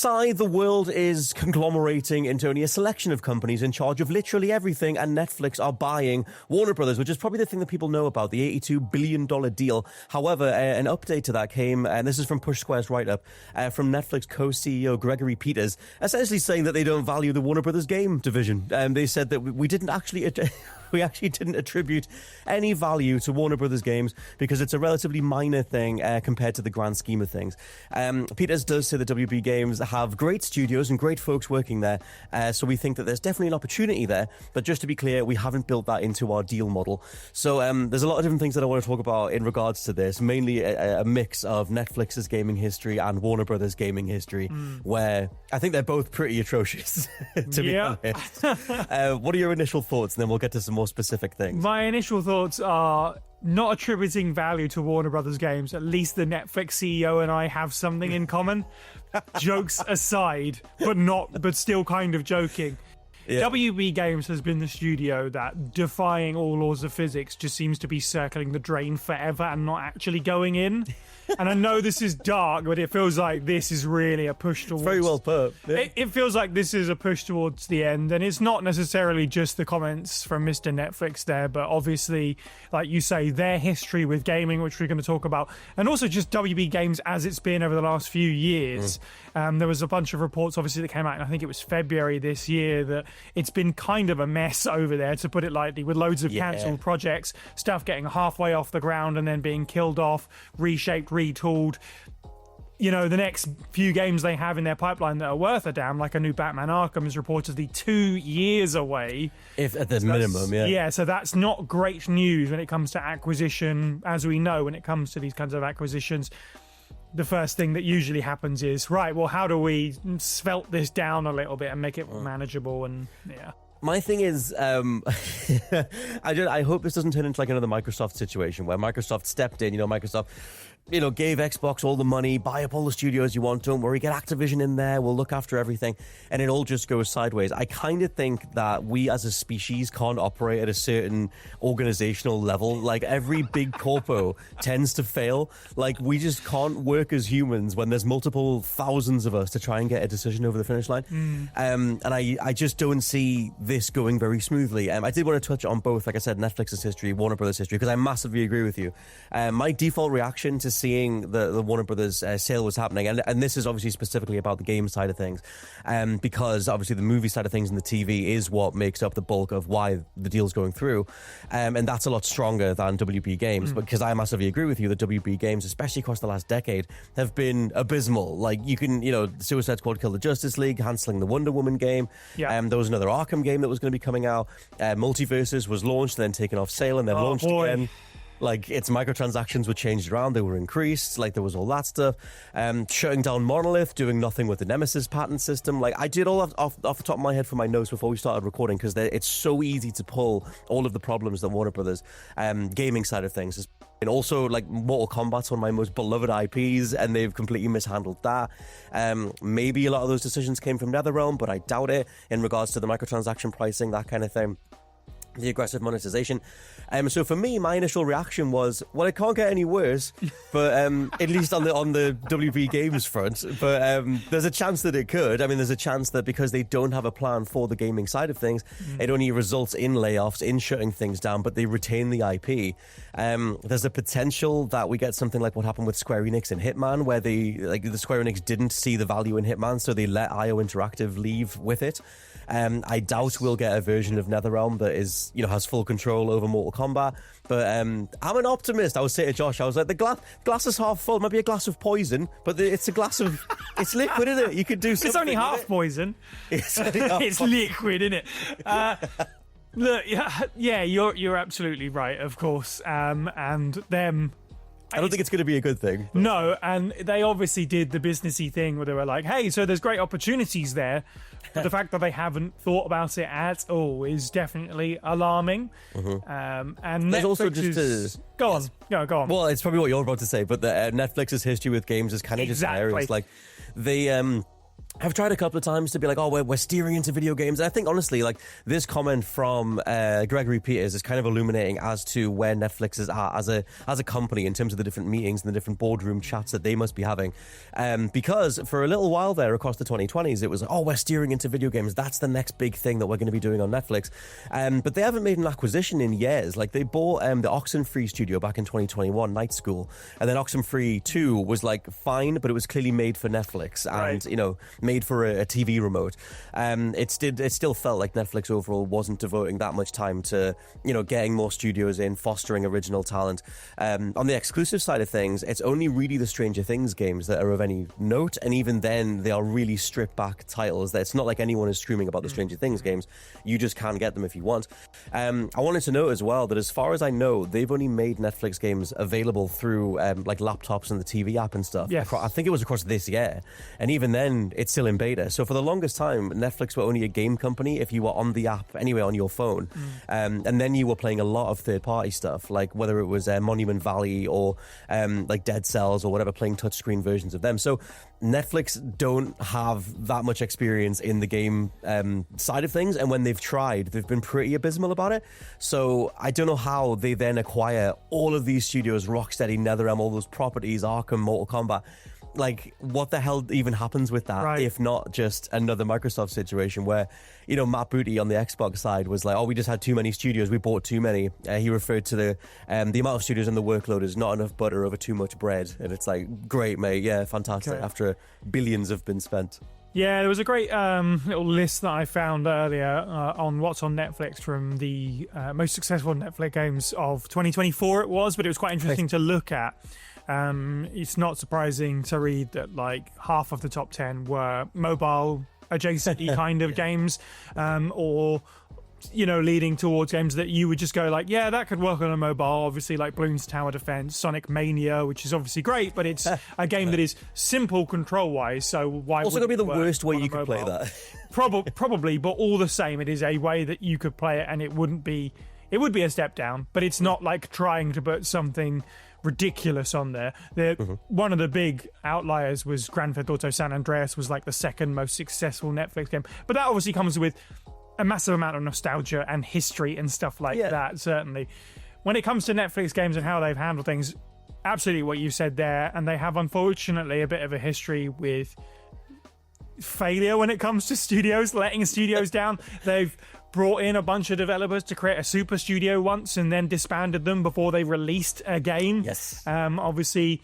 Sigh, the world is conglomerating into only a selection of companies in charge of literally everything, and Netflix are buying Warner Brothers, which is probably the thing that people know about, the $82 billion deal. However, an update to that came, and this is from Push Square's write-up, from Netflix co-CEO Gregory Peters, essentially saying that they don't value the Warner Brothers game division. They said that we didn't actually... We actually didn't attribute any value to Warner Brothers games because it's a relatively minor thing compared to the grand scheme of things. Peters does say that WB Games have great studios and great folks working there, so we think that there's definitely an opportunity there. But just to be clear, we haven't built that into our deal model. So there's a lot of different things that I want to talk about in regards to this, mainly a mix of Netflix's gaming history and Warner Brothers gaming history, where I think they're both pretty atrocious, to be honest. What are your initial thoughts? And then we'll get to some more specific things. My initial thoughts are not attributing value to Warner Brothers games. At least the Netflix CEO and I have something in common. Jokes aside, but still kind of joking. Yeah. WB Games has been the studio that, defying all laws of physics, just seems to be circling the drain forever and not actually going in. And I know this is dark, but it feels like this is really a push towards... Very well put. Yeah. It feels like this is a push towards the end, and it's not necessarily just the comments from Mr. Netflix there, but obviously, like you say, their history with gaming, which we're going to talk about, and also just WB Games as it's been over the last few years. There was a bunch of reports, obviously, that came out, and I think it was February this year, that it's been kind of a mess over there, to put it lightly, with loads of cancelled projects, stuff getting halfway off the ground and then being killed off, reshaped, retooled. You know, the next few games they have in their pipeline that are worth a damn, like a new Batman Arkham, is reportedly 2 years away. If at the minimum, Yeah, so that's not great news when it comes to acquisition. As we know, when it comes to these kinds of acquisitions, the first thing that usually happens is, right, well, how do we svelte this down a little bit and make it manageable? And my thing is, I hope this doesn't turn into like another Microsoft situation where Microsoft stepped in, Microsoft, gave Xbox all the money, buy up all the studios you want, don't worry, get Activision in there, we'll look after everything, and it all just goes sideways. I kind of think that we as a species can't operate at a certain organizational level. Like, every big corpo tends to fail. Like, we just can't work as humans when there's multiple thousands of us to try and get a decision over the finish line. And I just don't see this going very smoothly. I did want to touch on both, like I said, Netflix's history, Warner Brothers history, because I massively agree with you. My default reaction to seeing the Warner Brothers sale was happening, and this is obviously specifically about the game side of things, because obviously the movie side of things and the TV is what makes up the bulk of why the deal's going through, and that's a lot stronger than WB Games, because I massively agree with you that WB Games, especially across the last decade, have been abysmal. Like, you can, Suicide Squad killed the Justice League, cancelling the Wonder Woman game, there was another Arkham game that was going to be coming out, Multiverses was launched, then taken off sale, and then launched again. Like, its microtransactions were changed around, they were increased, like, there was all that stuff. Shutting down Monolith, doing nothing with the Nemesis patent system. Like, I did all off the top of my head from my notes before we started recording, because it's so easy to pull all of the problems that Warner Brothers gaming side of things is. And also, like, Mortal Kombat's one of my most beloved IPs, and they've completely mishandled that. Maybe a lot of those decisions came from NetherRealm, but I doubt it, in regards to the microtransaction pricing, that kind of thing. The aggressive monetization. So for me, my initial reaction was, well, it can't get any worse, but at least on the WB Games front. But there's a chance that it could. I mean, there's a chance that because they don't have a plan for the gaming side of things, it only results in layoffs, in shutting things down, but they retain the IP. There's a potential that we get something like what happened with Square Enix and Hitman, where the Square Enix didn't see the value in Hitman, so they let IO Interactive leave with it. I doubt we'll get a version of NetherRealm that is, has full control over Mortal Kombat. But I'm an optimist. I was saying to Josh, I was like, the glass is half full. It might be a glass of poison, but it's a glass of... It's liquid, isn't it? You could do something. It's only half poison. It's liquid, isn't it? Look, yeah, you're absolutely right, of course. And them... I don't think it's going to be a good thing. But. No, and they obviously did the businessy thing where they were like, hey, so there's great opportunities there. But the fact that they haven't thought about it at all is definitely alarming. And there's Netflix also just Go on. Well, it's probably what you're about to say, but Netflix's history with games is kind of just hilarious. Like, they... I've tried a couple of times to be like, oh, we're steering into video games. And I think, honestly, like, this comment from Gregory Peters is kind of illuminating as to where Netflix is at as a company in terms of the different meetings and the different boardroom chats that they must be having. Because for a little while there across the 2020s, it was, oh, we're steering into video games. That's the next big thing that we're going to be doing on Netflix. But they haven't made an acquisition in years. Like, they bought the Oxenfree studio back in 2021, Night School. And then Oxenfree 2 was, like, fine, but it was clearly made for Netflix. And, you know, made for a TV remote. It still felt like Netflix overall wasn't devoting that much time to, you know, getting more studios in, fostering original talent. On the exclusive side of things, it's only really the Stranger Things games that are of any note, and even then they are really stripped back titles. It's not like anyone is screaming about the Stranger Things games. You just can't get them if you want. I wanted to note as well that as far as I know, they've only made Netflix games available through like laptops and the TV app and stuff. Yes. I think it was across this year, and even then it's still in beta. So for the longest time, Netflix were only a game company if you were on the app anyway on your phone. And then you were playing a lot of third-party stuff, like whether it was Monument Valley or like Dead Cells or whatever, playing touchscreen versions of them. So Netflix don't have that much experience in the game side of things, and when they've tried, they've been pretty abysmal about it. So I don't know how they then acquire all of these studios, Rocksteady, NetherRealm, all those properties, Arkham, Mortal Kombat. Like, what the hell even happens with that, if not just another Microsoft situation where, you know, Matt Booty on the Xbox side was like, oh, we just had too many studios, we bought too many. He referred to the amount of studios and the workload as not enough butter over too much bread. And it's like, great, mate, yeah, fantastic, after billions have been spent. Yeah, there was a great little list that I found earlier on what's on Netflix from the most successful Netflix games of 2024 it was, but it was quite interesting to look at. It's not surprising to read that like half of the top 10 were mobile adjacent kind of games, or, you know, leading towards games that you would just go like, yeah, that could work on a mobile. Obviously, like Bloons Tower Defense, Sonic Mania, which is obviously great, but it's a game that is simple control wise. So why also would gonna be the worst way you could play that? Probably, but all the same, it is a way that you could play it, and it would be a step down, but it's not like trying to put something ridiculous on there. One of the big outliers was Grand Theft Auto San Andreas, was like the second most successful Netflix game, but that obviously comes with a massive amount of nostalgia and history and stuff like that. Certainly when it comes to Netflix games and how they've handled things, absolutely what you said there, and they have unfortunately a bit of a history with failure when it comes to studios, letting studios down. They've brought in a bunch of developers to create a super studio once and then disbanded them before they released a game. Obviously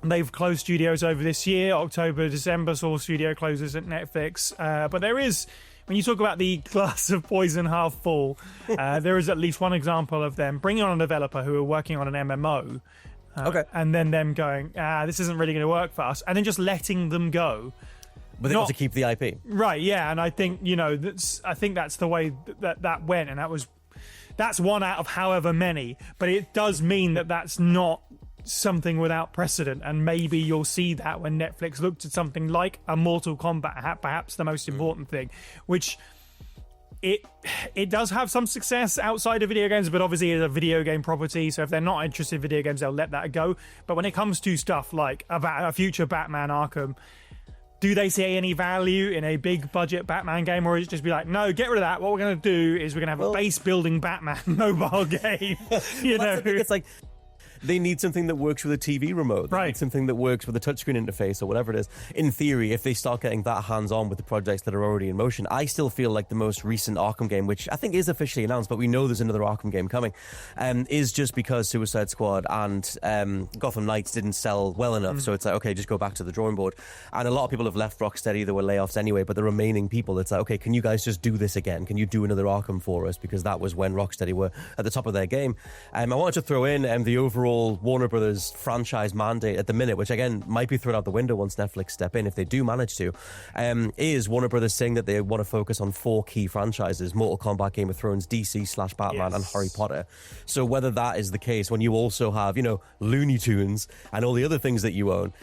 they've closed studios over this year. October, December saw studio closes at Netflix, but there is, when you talk about the glass of poison half full, there is at least one example of them bringing on a developer who are working on an MMO, and then them going, this isn't really going to work for us, and then just letting them go. But they got to keep the IP. Right, yeah, and I think, you know, I think that's the way that went, and that's one out of however many, but it does mean that that's not something without precedent, and maybe you'll see that when Netflix looked at something like a Mortal Kombat, perhaps the most important thing, which it does have some success outside of video games, but obviously it's a video game property, so if they're not interested in video games, they'll let that go. But when it comes to stuff like a future Batman Arkham, do they see any value in a big budget Batman game, or is it just be like, no, get rid of that? What we're going to do is we're going to have a base building Batman mobile game. You know, it's like they need something that works with a TV remote. They need something that works with a touchscreen interface or whatever it is. In theory, if they start getting that hands-on with the projects that are already in motion, I still feel like the most recent Arkham game, which I think is officially announced, but we know there's another Arkham game coming, is just because Suicide Squad and Gotham Knights didn't sell well enough. So it's like, okay, just go back to the drawing board. And a lot of people have left Rocksteady. There were layoffs anyway, but the remaining people, it's like, okay, can you guys just do this again? Can you do another Arkham for us? Because that was when Rocksteady were at the top of their game. I wanted to throw in the overall Warner Brothers franchise mandate at the minute, which again might be thrown out the window once Netflix step in, if they do manage to, is Warner Brothers saying that they want to focus on 4 key franchises: Mortal Kombat, Game of Thrones, DC/Batman, and Harry Potter. So whether that is the case when you also have, you know, Looney Tunes and all the other things that you own,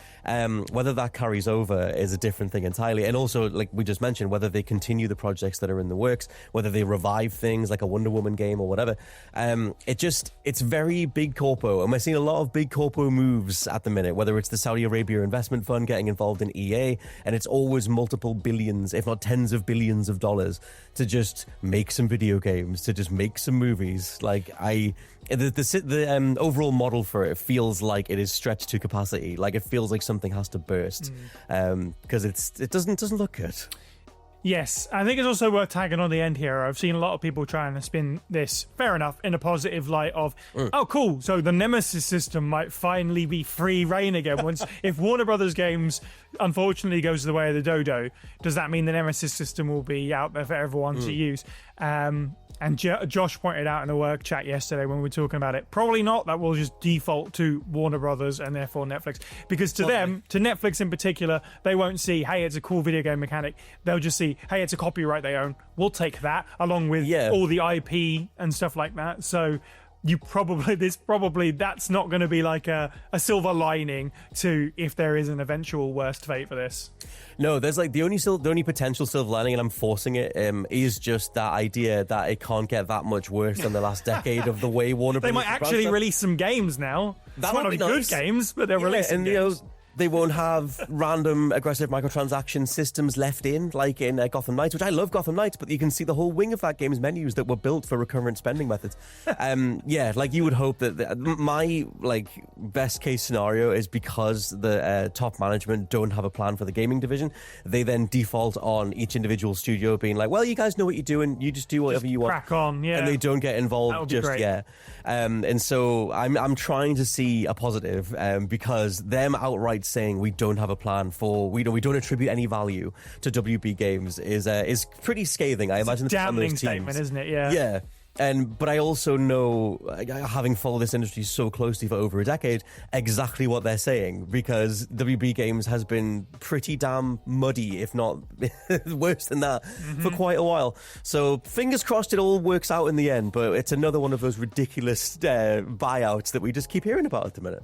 Whether that carries over is a different thing entirely. And also, like we just mentioned, whether they continue the projects that are in the works, whether they revive things like a Wonder Woman game or whatever. It's very big corpo, and we're seeing a lot of big corpo moves at the minute, whether it's the Saudi Arabia investment fund getting involved in EA, and it's always multiple billions, if not tens of billions of dollars to just make some video games, to just make some movies. Like the overall model for it feels like it is stretched to capacity. Like it feels like something has to burst because it doesn't look good. Yes, I think it's also worth tagging on the end here. I've seen a lot of people trying to spin this, fair enough, in a positive light of, oh, cool, so the Nemesis system might finally be free reign again. If Warner Brothers games, unfortunately, goes the way of the dodo, does that mean the Nemesis system will be out there for everyone to use? And Josh pointed out in a work chat yesterday when we were talking about it, probably not. That will just default to Warner Brothers and therefore Netflix. Because to them, to Netflix in particular, they won't see, hey, it's a cool video game mechanic. They'll just see, hey, it's a copyright they own. We'll take that along with all the IP and stuff like that. So that's not going to be like a silver lining to if there is an eventual worst fate for this. No, there's like the only potential silver lining, and I'm forcing it, is just that idea that it can't get that much worse than the last decade of the way Warner Brothers. They might actually release some games now. That might would be good nice. Games, but they're releasing games. They won't have random aggressive microtransaction systems left in, like in Gotham Knights, which I love Gotham Knights, but you can see the whole wing of that game's menus that were built for recurrent spending methods. Like you would hope that my best case scenario is because the top management don't have a plan for the gaming division, they then default on each individual studio being like, well, you guys know what you're doing, you just do whatever you want. Crack on, yeah. And they don't get involved just yet. And so I'm trying to see a positive because them outright saying we don't have a plan for, we don't attribute any value to WB Games is pretty scathing. I imagine it's a damning statement, isn't it? Yeah. But I also know, having followed this industry so closely for over a decade, exactly what they're saying, because WB Games has been pretty damn muddy, if not worse than that, for quite a while. So fingers crossed it all works out in the end, but it's another one of those ridiculous buyouts that we just keep hearing about at the minute.